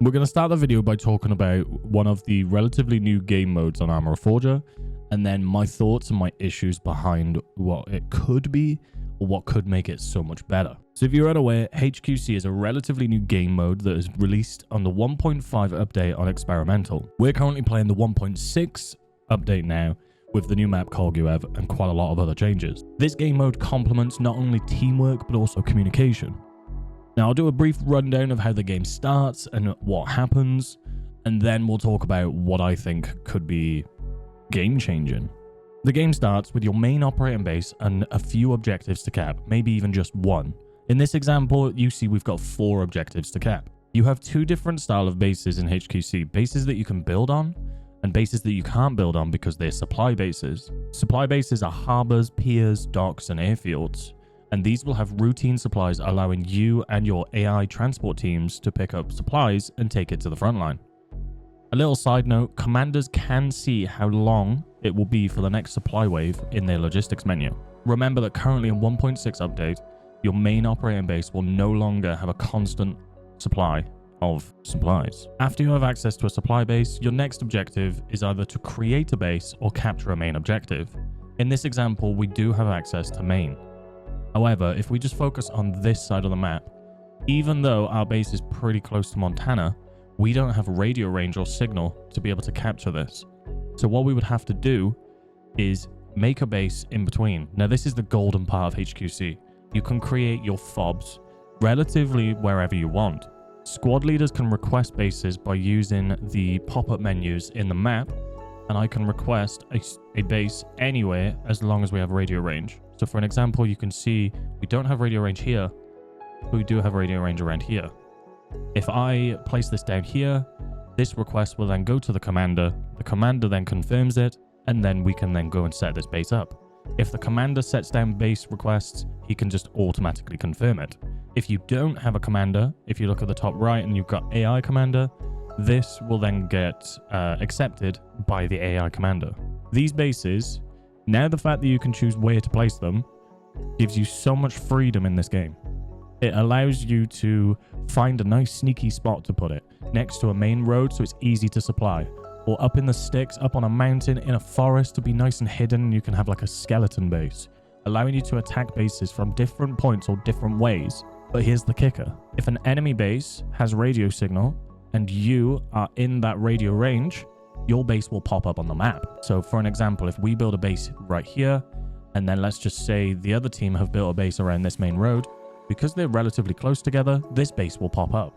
We're going to start the video by talking about one of the relatively new game modes on Arma Reforger, and then my thoughts and my issues behind what it could be or what could make it so much better. So if you're unaware, HQC is a relatively new game mode that is released on the 1.5 update on Experimental. We're currently playing the 1.6 update now with the new map Korguev and quite a lot of other changes. This game mode complements not only teamwork but also communication. Now I'll do a brief rundown of how the game starts and what happens, and then we'll talk about what I think could be game changing. The game starts with your main operating base and a few objectives to cap, maybe even just one. In this example, you see we've got 4 objectives to cap. You have 2 different style of bases in HQC, bases that you can build on and bases that you can't build on because they're supply bases. Supply bases are harbors, piers, docks, and airfields, and these will have routine supplies allowing you and your AI transport teams to pick up supplies and take it to the front line. A little side note, commanders can see how long it will be for the next supply wave in their logistics menu. Remember that currently in 1.6 update, your main operating base will no longer have a constant supply of supplies. After you have access to a supply base, your next objective is either to create a base or capture a main objective. In this example, we do have access to main. However, if we just focus on this side of the map, even though our base is pretty close to Montana, we don't have radio range or signal to be able to capture this. So what we would have to do is make a base in between. Now this is the golden part of HQC. You can create your FOBs relatively wherever you want. Squad leaders can request bases by using the pop-up menus in the map, and I can request a base anywhere as long as we have radio range. So for an example, you can see we don't have radio range here, but we do have radio range around here. If I place this down here, this request will then go to the commander then confirms it, and then we can then go and set this base up. If the commander sets down base requests, he can just automatically confirm it. If you don't have a commander, if you look at the top right and you've got AI commander, this will then get accepted by the AI commander. These bases, now the fact that you can choose where to place them, gives you so much freedom in this game. It allows you to find a nice sneaky spot to put it, next to a main road so it's easy to supply, or up in the sticks, up on a mountain, in a forest to be nice and hidden. You can have like a skeleton base, allowing you to attack bases from different points or different ways. But here's the kicker. If an enemy base has radio signal and you are in that radio range, your base will pop up on the map. So for an example, if we build a base right here, and then let's just say the other team have built a base around this main road, because they're relatively close together, this base will pop up.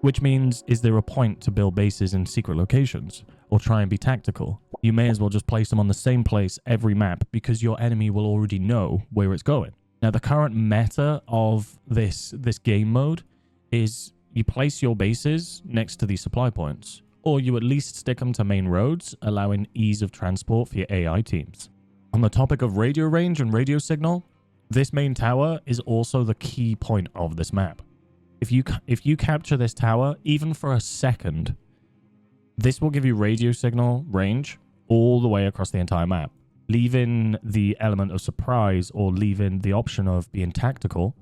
Which means, is there a point to build bases in secret locations or try and be tactical? You may as well just place them on the same place every map because your enemy will already know where it's going. Now, the current meta of this game mode is you place your bases next to these supply points, or you at least stick them to main roads, allowing ease of transport for your AI teams. On the topic of radio range and radio signal, this main tower is also the key point of this map. If you capture this tower, even for a second, this will give you radio signal range all the way across the entire map, leaving the element of surprise or leaving the option of being tactical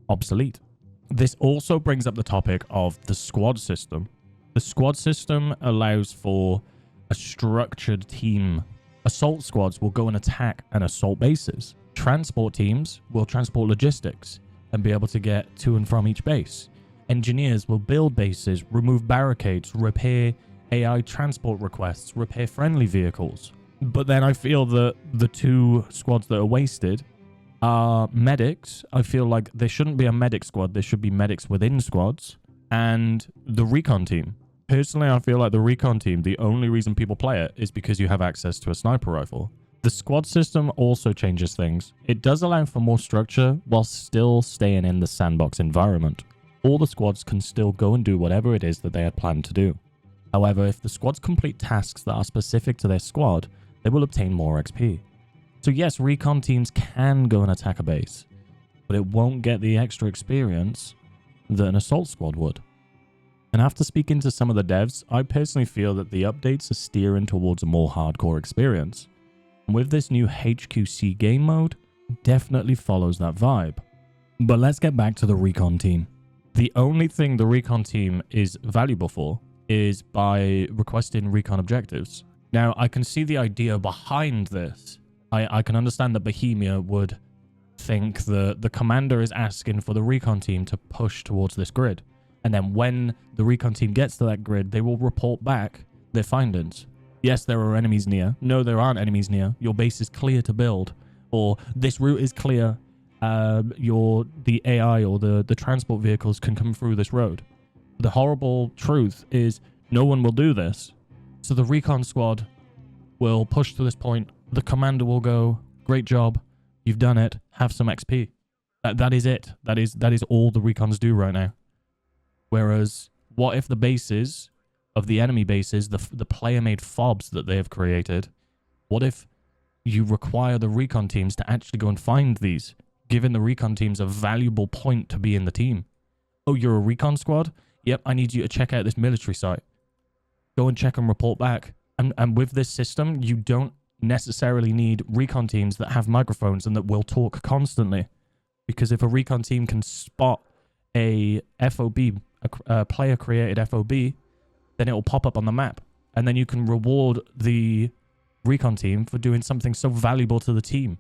obsolete. This also brings up the topic of the squad system. The squad system allows for a structured team. Assault squads will go and attack and assault bases. Transport teams will transport logistics and be able to get to and from each base. Engineers will build bases, remove barricades, repair AI transport requests, repair friendly vehicles. But then I feel that the 2 squads that are wasted are medics. I feel like there shouldn't be a medic squad. There should be medics within squads, and the recon team. Personally, I feel like the recon team, the only reason people play it is because you have access to a sniper rifle. The squad system also changes things. It does allow for more structure while still staying in the sandbox environment. All the squads can still go and do whatever it is that they had planned to do. However, if the squads complete tasks that are specific to their squad, they will obtain more XP. So yes, recon teams can go and attack a base, but it won't get the extra experience that an assault squad would. And after speaking to some of the devs, I personally feel that the updates are steering towards a more hardcore experience. With this new HQC game mode, definitely follows that vibe. But let's get back to the Recon team. The only thing the recon team is valuable for is by requesting recon objectives. Now, I can see the idea behind this. I can understand that Bohemia would think the commander is asking for the recon team to push towards this grid. And then when the recon team gets to that grid, they will report back their findings. Yes, there are enemies near. No, there aren't enemies near. Your base is clear to build. Or this route is clear. The AI or the transport vehicles can come through this road. The horrible truth is no one will do this. So the recon squad will push to this point. The commander will go, great job. You've done it. Have some XP. That is it. That is all the recons do right now. Whereas, what if the bases of the enemy bases, the player-made fobs that they have created, what if you require the recon teams to actually go and find these, giving the recon teams a valuable point to be in the team? Oh, you're a recon squad? Yep, I need you to check out this military site. Go and check and report back. And with this system, you don't necessarily need recon teams that have microphones and that will talk constantly. Because if a recon team can spot a FOB, a player-created FOB, then it will pop up on the map. And then you can reward the recon team for doing something so valuable to the team.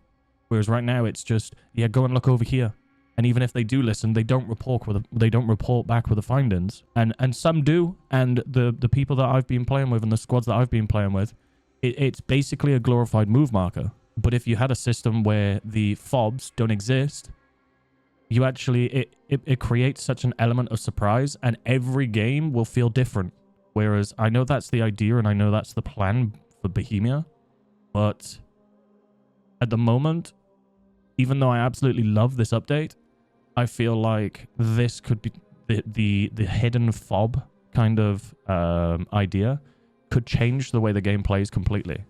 Whereas right now, it's just, yeah, go and look over here. And even if they do listen, they don't report back with the findings. And some do. And the people that I've been playing with and the squads that I've been playing with, it's basically a glorified move marker. But if you had a system where the fobs don't exist, you actually, it creates such an element of surprise, and every game will feel different. Whereas I know that's the idea and I know that's the plan for Bohemia, but at the moment, even though I absolutely love this update, I feel like this could be the hidden fob kind of idea could change the way the game plays completely.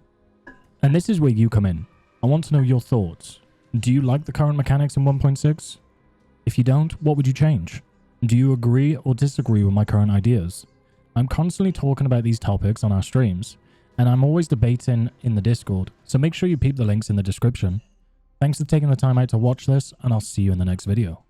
And this is where you come in. I want to know your thoughts. Do you like the current mechanics in 1.6? If you don't, what would you change? Do you agree or disagree with my current ideas? I'm constantly talking about these topics on our streams, and I'm always debating in the Discord, so make sure you peep the links in the description. Thanks for taking the time out to watch this, and I'll see you in the next video.